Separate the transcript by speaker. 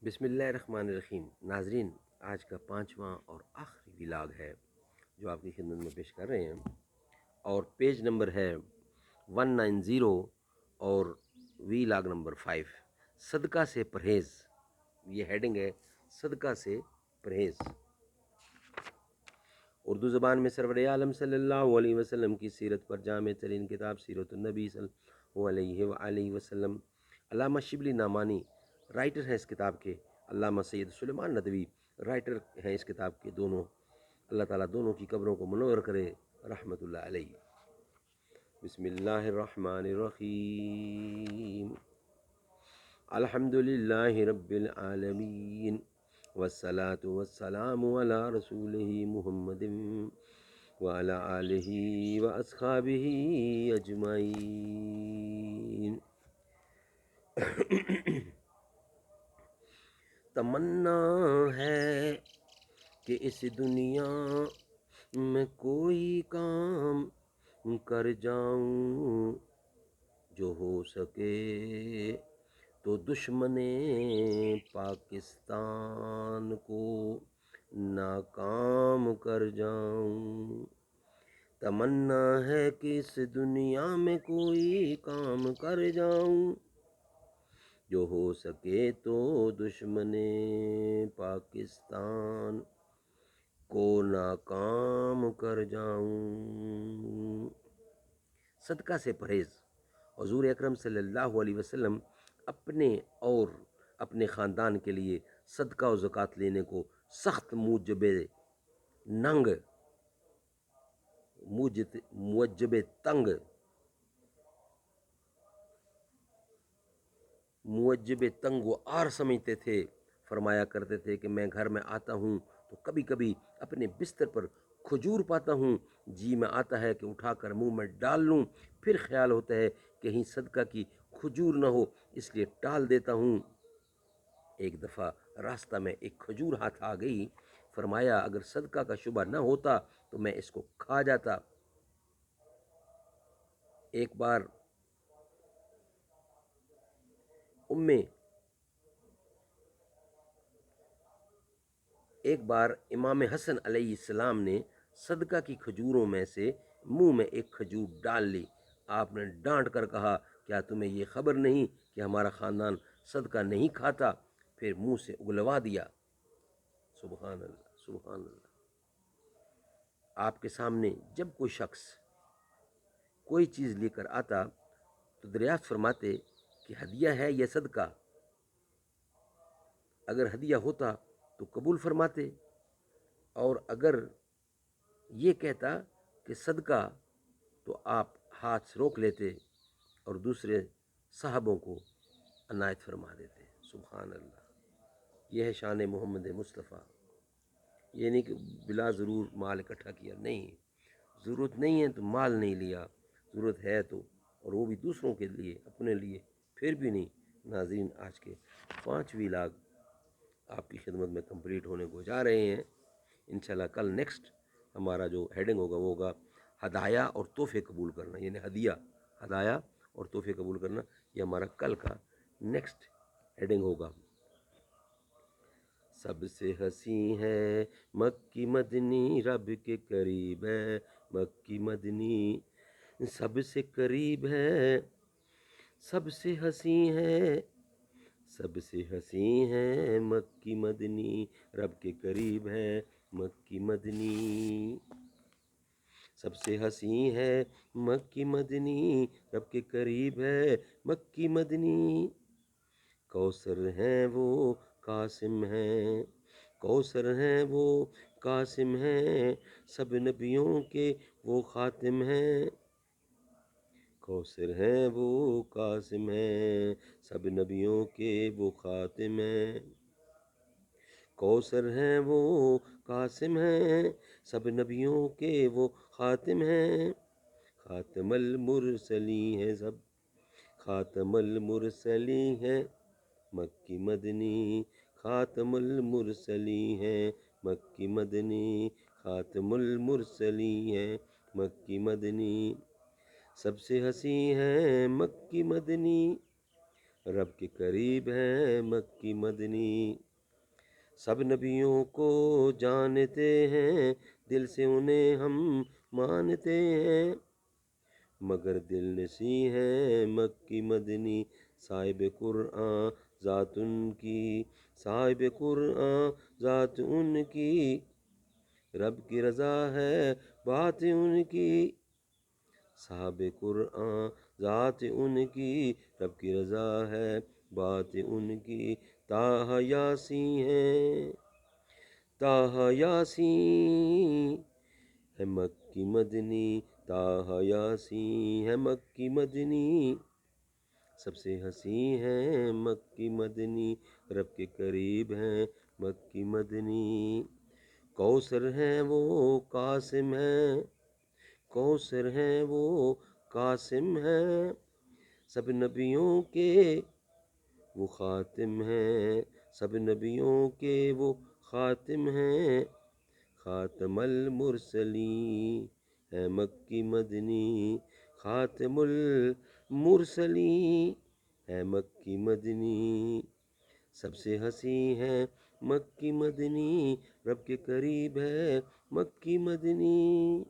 Speaker 1: بسم اللہ الرحمن الرحیم۔ ناظرین، آج کا 5واں اور آخری ولاگ ہے جو آپ کی خدمت میں پیش کر رہے ہیں، اور پیج نمبر ہے 190 اور ولاگ نمبر 5، صدقہ سے پرہیز۔ یہ ہیڈنگ ہے صدقہ سے پرہیز۔ اردو زبان میں سرور عالم صلی اللہ علیہ وسلم کی سیرت پر جامع ترین کتاب سیرت النبی صلی اللہ علیہ وآلہ وسلم۔ علامہ شبلی نعمانی رائٹر ہیں اس کتاب کے، علامہ سید سلیمان ندوی رائٹر ہیں اس کتاب کے دونوں۔ اللہ تعالیٰ دونوں کی قبروں کو منور کرے، رحمت اللہ علیہ۔ بسم اللہ الرحمن الرحیم۔ الحمد للہ رب العالمین، والصلاة والسلام علی رسولہ محمد وعلی آلہ واصحابہ اجمعین۔ تمنا ہے کہ اس دنیا میں کوئی کام کر جاؤں، جو ہو سکے تو دشمن پاکستان کو ناکام کر جاؤں۔ تمنا ہے کہ اس دنیا میں کوئی کام کر جاؤں، جو ہو سکے تو دشمن پاکستان کو ناکام کر جاؤں۔ صدقہ سے پرہیز۔ حضور اکرم صلی اللہ علیہ وسلم اپنے اور اپنے خاندان کے لیے صدقہ و زکوٰۃ لینے کو سخت موجب تنگ و آر سمجھتے تھے۔ فرمایا کرتے تھے کہ میں گھر میں آتا ہوں تو کبھی کبھی اپنے بستر پر کھجور پاتا ہوں، جی میں آتا ہے کہ اٹھا کر منہ میں ڈال لوں، پھر خیال ہوتا ہے کہیں صدقہ کی کھجور نہ ہو، اس لیے ٹال دیتا ہوں۔ ایک دفعہ راستہ میں ایک کھجور ہاتھ آ گئی، فرمایا اگر صدقہ کا شبہ نہ ہوتا تو میں اس کو کھا جاتا۔ ایک بار امام حسن علیہ السلام نے صدقہ کی کھجوروں میں سے منہ میں ایک کھجور ڈال لی۔ آپ نے ڈانٹ کر کہا، کیا تمہیں یہ خبر نہیں کہ ہمارا خاندان صدقہ نہیں کھاتا؟ پھر منہ سے اگلوا دیا۔ سبحان اللہ، سبحان اللہ۔ آپ کے سامنے جب کوئی شخص کوئی چیز لے کر آتا تو دریافت فرماتے کہ ہدیہ ہے یا صدقہ؟ اگر ہدیہ ہوتا تو قبول فرماتے، اور اگر یہ کہتا کہ صدقہ تو آپ ہاتھ سے روک لیتے اور دوسرے صحابوں کو عنایت فرما دیتے۔ سبحان اللہ۔ یہ ہے شان محمد مصطفیٰ۔ یہ نہیں کہ بلا ضرور مال اکٹھا کیا، نہیں، ضرورت نہیں ہے تو مال نہیں لیا، ضرورت ہے تو، اور وہ بھی دوسروں کے لیے، اپنے لیے پھر بھی نہیں۔ ناظرین، آج کے 5 ولاگ آپ کی خدمت میں کمپلیٹ ہونے کو جا رہے ہیں۔ انشاءاللہ کل نیکسٹ ہمارا جو ہیڈنگ ہوگا وہ ہوگا ہدایہ اور تحفے قبول کرنا، یعنی ہدایہ اور تحفے قبول کرنا، یہ ہمارا کل کا نیکسٹ ہیڈنگ ہوگا۔ سب سے حسین ہے مکی مدنی، رب کے قریب ہے مکی مدنی، سب سے قریب ہے، سب سے حسین ہے، سب سے حسین ہے مکی مدنی، رب کے قریب ہے مکی مدنی، سب سے حسین ہے مکی مدنی، رب کے قریب ہے مکی مدنی، کوثر ہیں وہ قاسم ہیں، کوثر ہیں وہ قاسم ہیں، سب نبیوں کے وہ خاتم ہیں، کوثر ہیں وہ قاسم ہیں، سب نبیوں کے وہ خاتم ہیں، کوثر ہیں وہ قاسم ہیں، سب نبیوں کے وہ خاتم ہیں، خاتم المرسلین ہیں سب، خاتم المرسلین ہیں مکی مدنی، خاتم المرسلین ہیں مکی مدنی، خاتم المرسلین ہیں مکی مدنی، سب سے حسین ہیں مکی مدنی، رب کے قریب ہیں مکی مدنی، سب نبیوں کو جانتے ہیں، دل سے انہیں ہم مانتے ہیں، مگر دل نشیں ہیں مکی مدنی، صاحب قرآن ذات ان کی، صاحب قرآن ذات ان کی، رب کی رضا ہے بات ان کی، صاحب قرآن ذات ان کی، رب کی رضا ہے بات ان کی، تاہا یاسین ہیں، تاہا یاسین ہے مکی مدنی، تاہا یاسین ہے مکی مدنی، سب سے حسین ہیں مکی مدنی، رب کے قریب ہیں مکی مدنی، کوثر ہیں وہ قاسم ہیں، کوثر ہیں وہ قاسم ہیں، سب نبیوں کے وہ خاتم ہیں، سب نبیوں کے وہ خاتم ہیں، خاتم المرسلین ہے مکی مدنی، خاتم المرسلین ہے مکی مدنی، سب سے حسین ہے مکی مدنی، رب کے قریب ہے مکی مدنی۔